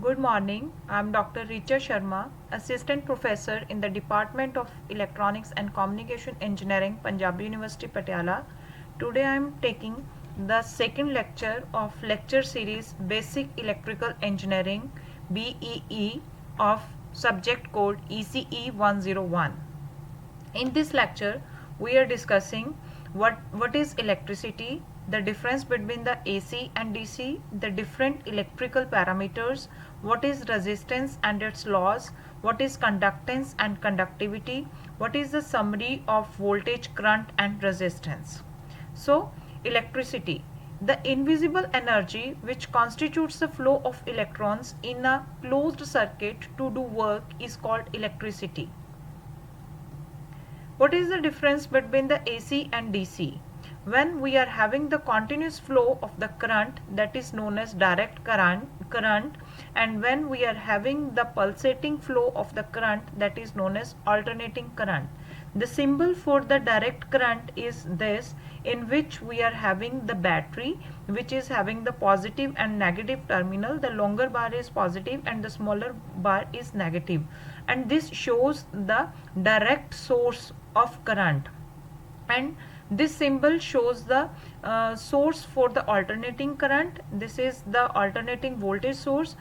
Good morning. I am Dr. Richa Sharma, Assistant Professor in the Department of Electronics and Communication Engineering, Punjab University, Patiala. Today I am taking the second lecture of lecture series Basic Electrical Engineering BEE of subject code ECE 101. In this lecture, we are discussing what is electricity, the difference between the AC and DC, the different electrical parameters, what is resistance and its laws, what is conductance and conductivity, what is the summary of voltage, current and resistance. So, electricity, the invisible energy which constitutes the flow of electrons in a closed circuit to do work is called electricity. What is the difference between the AC and DC? When we are having the continuous flow of the current, that is known as direct current, and when we are having the pulsating flow of the current, that is known as alternating current. The symbol for the direct current is this, in which we are having the battery which is having the positive and negative terminal. The longer bar is positive and the smaller bar is negative, and this shows the direct source of current, and this symbol shows the source for the alternating current. This is the alternating voltage source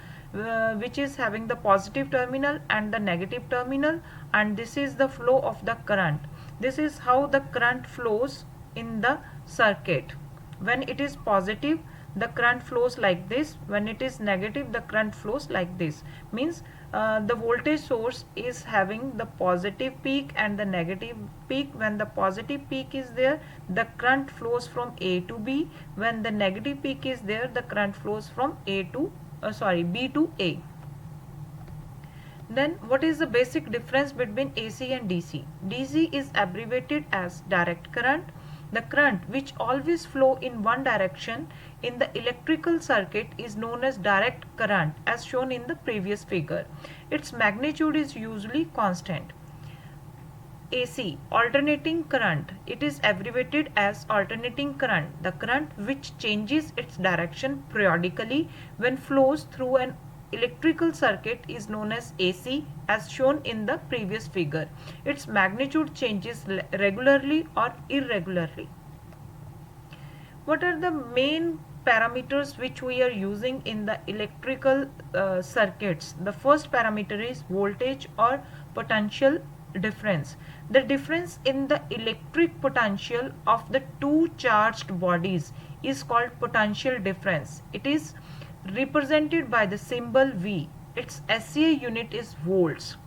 which is having the positive terminal and the negative terminal, and this is the flow of the current. This is how the current flows in the circuit. When it is positive, the current flows like this. When it is negative, the current flows like this. Means the voltage source is having the positive peak and the negative peak. When the positive peak is there, the current flows from A to B. When the negative peak is there, the current flows from B to A. Then what is the basic difference between AC and DC? DC is abbreviated as direct current. The current which always flow in one direction in the electrical circuit is known as direct current, as shown in the previous figure. Its magnitude is usually constant. AC, alternating current. It is abbreviated as alternating current. The current which changes its direction periodically when flows through an electrical circuit is known as AC, as shown in the previous figure. Its magnitude changes regularly or irregularly. What are the main parameters which we are using in the electrical circuits? The first parameter is voltage or potential difference. The difference in the electric potential of the two charged bodies is called potential difference. It is represented by the symbol V. Its SI unit is volts.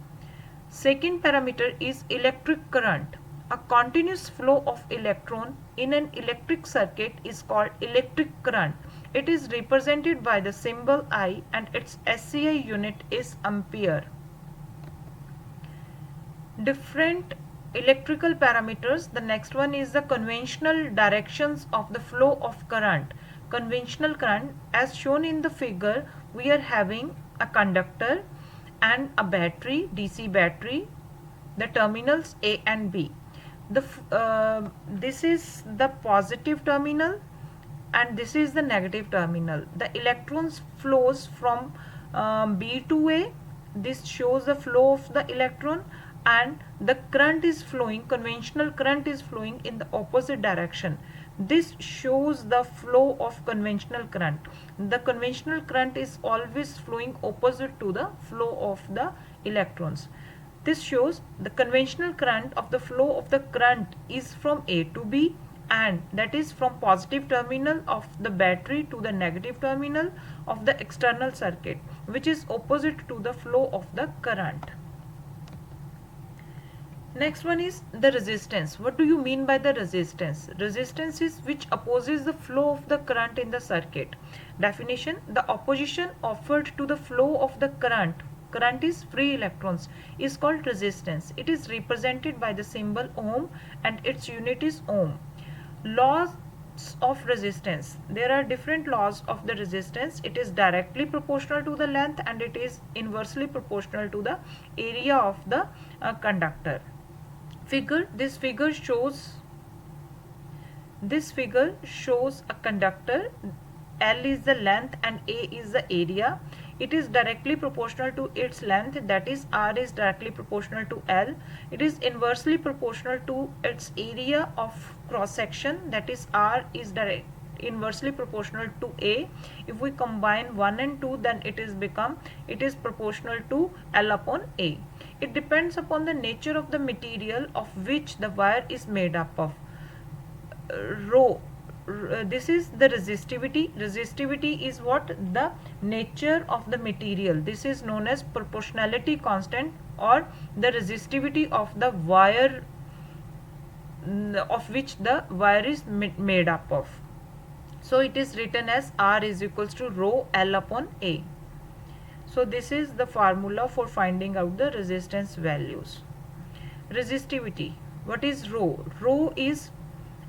Second parameter is electric current. A continuous flow of electron in an electric circuit is called electric current. It is represented by the symbol I, and its SI unit is ampere. Different electrical parameters. The next one is the conventional directions of the flow of current. Conventional current, as shown in the figure, we are having a conductor and a battery, DC battery, the terminals A and B. This is the positive terminal and this is the negative terminal. The electrons flows from B to A. This shows the flow of the electron, and the current is flowing, conventional current is flowing in the opposite direction. This shows the flow of conventional current. The conventional current is always flowing opposite to the flow of the electrons. This shows the conventional current of the flow of the current is from A to B, and that is from positive terminal of the battery to the negative terminal of the external circuit, which is opposite to the flow of the current. Next one is the resistance. What do you mean by the resistance? Resistance is which opposes the flow of the current in the circuit. Definition: the opposition offered to the flow of the current is free electrons, is called resistance. It is represented by the symbol ohm and its unit is ohm. Laws of resistance. There are different laws of the resistance. It is directly proportional to the length and it is inversely proportional to the area of the conductor. This figure shows a conductor. L is the length and A is the area. It is directly proportional to its length, that is R is directly proportional to L. It is inversely proportional to its area of cross section, that is R is inversely proportional to A. If we combine 1 and 2, then it is proportional to L upon A. It depends upon the nature of the material of which the wire is made up of. Rho, this is the resistivity. Resistivity is what? The nature of the material. This is known as proportionality constant, or the resistivity of the wire of which the wire is made up of. So it is written as R is equals to rho L upon A. So this is the formula for finding out the resistance values. Resistivity. What is rho? Rho is,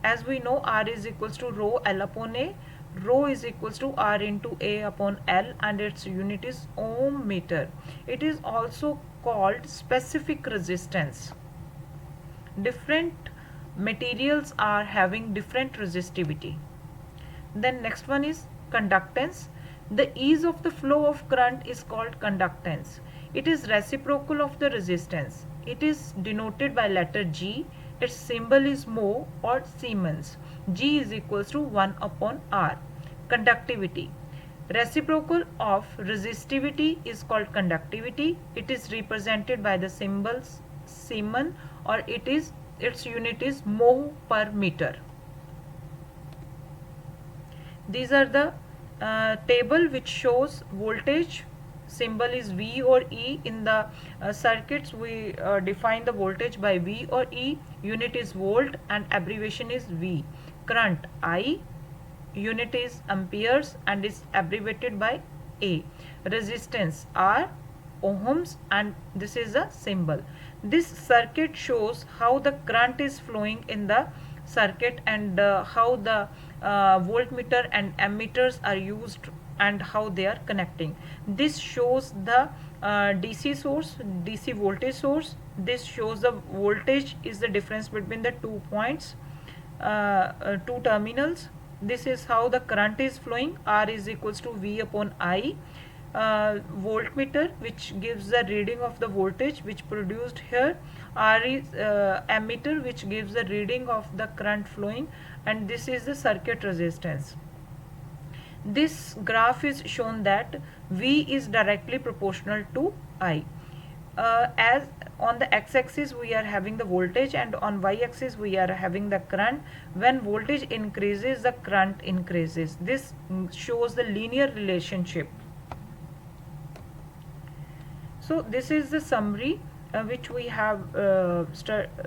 as we know, R is equals to rho L upon A. Rho is equals to R into A upon L, and its unit is ohm meter. It is also called specific resistance. Different materials are having different resistivity. Then next one is conductance. The ease of the flow of current is called conductance. It is reciprocal of the resistance. It is denoted by letter G. Its symbol is mho or Siemens. G is equals to 1 upon R. Conductivity. Reciprocal of resistivity is called conductivity. It is represented by the symbols Siemens, or its unit is mho per meter. These are the table which shows voltage. Symbol is V or E. In the circuits, we define the voltage by V or E. Unit is volt and abbreviation is V. Current I, unit is amperes and is abbreviated by A. Resistance R, ohms, and this is a symbol. This circuit shows how the current is flowing in the circuit, and how the voltmeter and ammeters are used and how they are connecting. This shows the DC source, DC voltage source. This shows the voltage is the difference between the 2 points, 2 terminals. This is how the current is flowing. R is equals to V upon I. Voltmeter, which gives the reading of the voltage which produced here. R is ammeter, which gives the reading of the current flowing, and this is the circuit resistance. This graph is shown that V is directly proportional to I. As on the x-axis we are having the voltage, and on y-axis we are having the current. When voltage increases, the current increases. This shows the linear relationship. So this is the summary which we have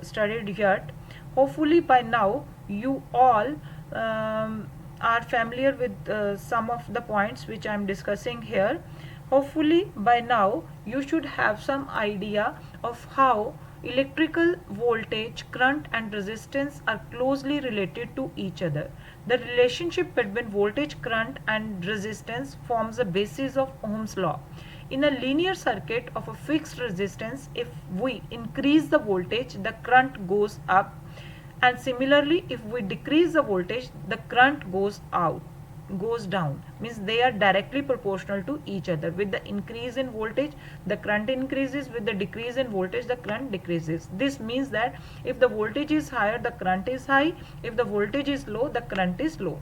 studied yet. Hopefully by now you all are familiar with some of the points which I am discussing here. Hopefully by now you should have some idea of how electrical voltage, current and resistance are closely related to each other. The relationship between voltage, current and resistance forms the basis of Ohm's law. In a linear circuit of a fixed resistance, if we increase the voltage, the current goes up, and similarly if we decrease the voltage, the current goes down. Means they are directly proportional to each other. With the increase in voltage, the current increases. With the decrease in voltage, the current decreases. This means that if the voltage is higher, the current is high. If the voltage is low, the current is low.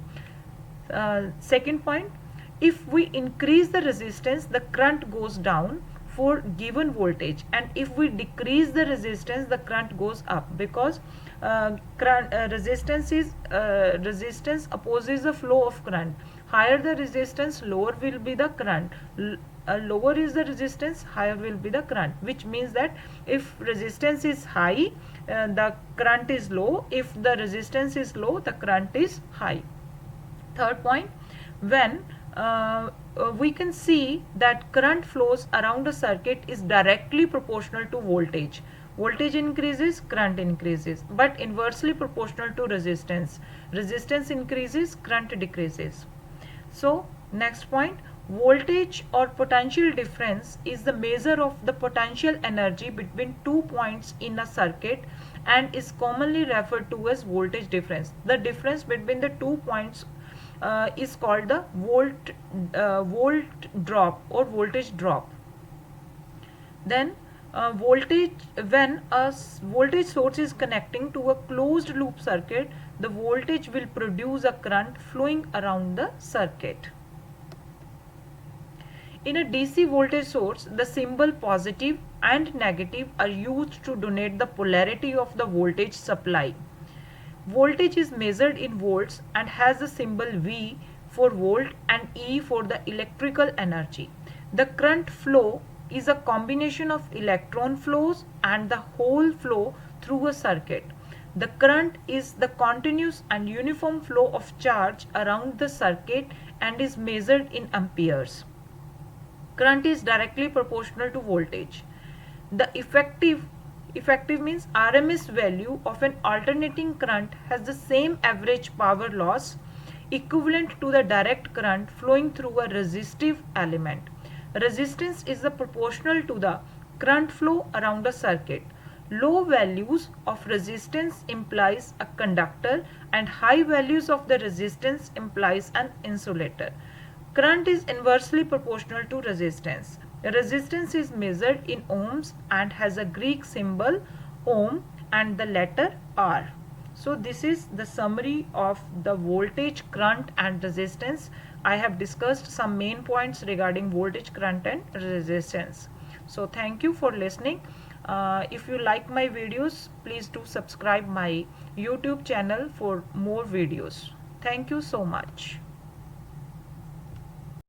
Second point, if we increase the resistance, the current goes down for given voltage, and if we decrease the resistance, the current goes up, because resistance opposes the flow of current. Higher the resistance, lower will be the current. Lower is the resistance, higher will be the current, which means that if resistance is high, the current is low. If the resistance is low, the current is high. Third point, when we can see that current flows around a circuit is directly proportional to voltage. Voltage increases, current increases, but inversely proportional to resistance. Resistance increases, current decreases. So next point, voltage or potential difference is the measure of the potential energy between 2 points in a circuit and is commonly referred to as voltage difference. The difference between the 2 points is called the volt drop or voltage drop. Then voltage, when voltage source is connecting to a closed loop circuit, the voltage will produce a current flowing around the circuit. In a DC voltage source, the symbol positive and negative are used to denote the polarity of the voltage supply. Voltage is measured in volts and has the symbol V for volt and E for the electrical energy. The current flow is a combination of electron flows and the whole flow through a circuit. The current is the continuous and uniform flow of charge around the circuit and is measured in amperes. Current is directly proportional to voltage. The effective means RMS value of an alternating current has the same average power loss equivalent to the direct current flowing through a resistive element. Resistance is the proportional to the current flow around a circuit. Low values of resistance implies a conductor and high values of the resistance implies an insulator. Current is inversely proportional to resistance. Resistance is measured in ohms and has a Greek symbol ohm and the letter R. So this is the summary of the voltage, current and resistance. I have discussed some main points regarding voltage, current and resistance. So thank you for listening. If you like my videos, please do subscribe my YouTube channel for more videos. Thank you so much.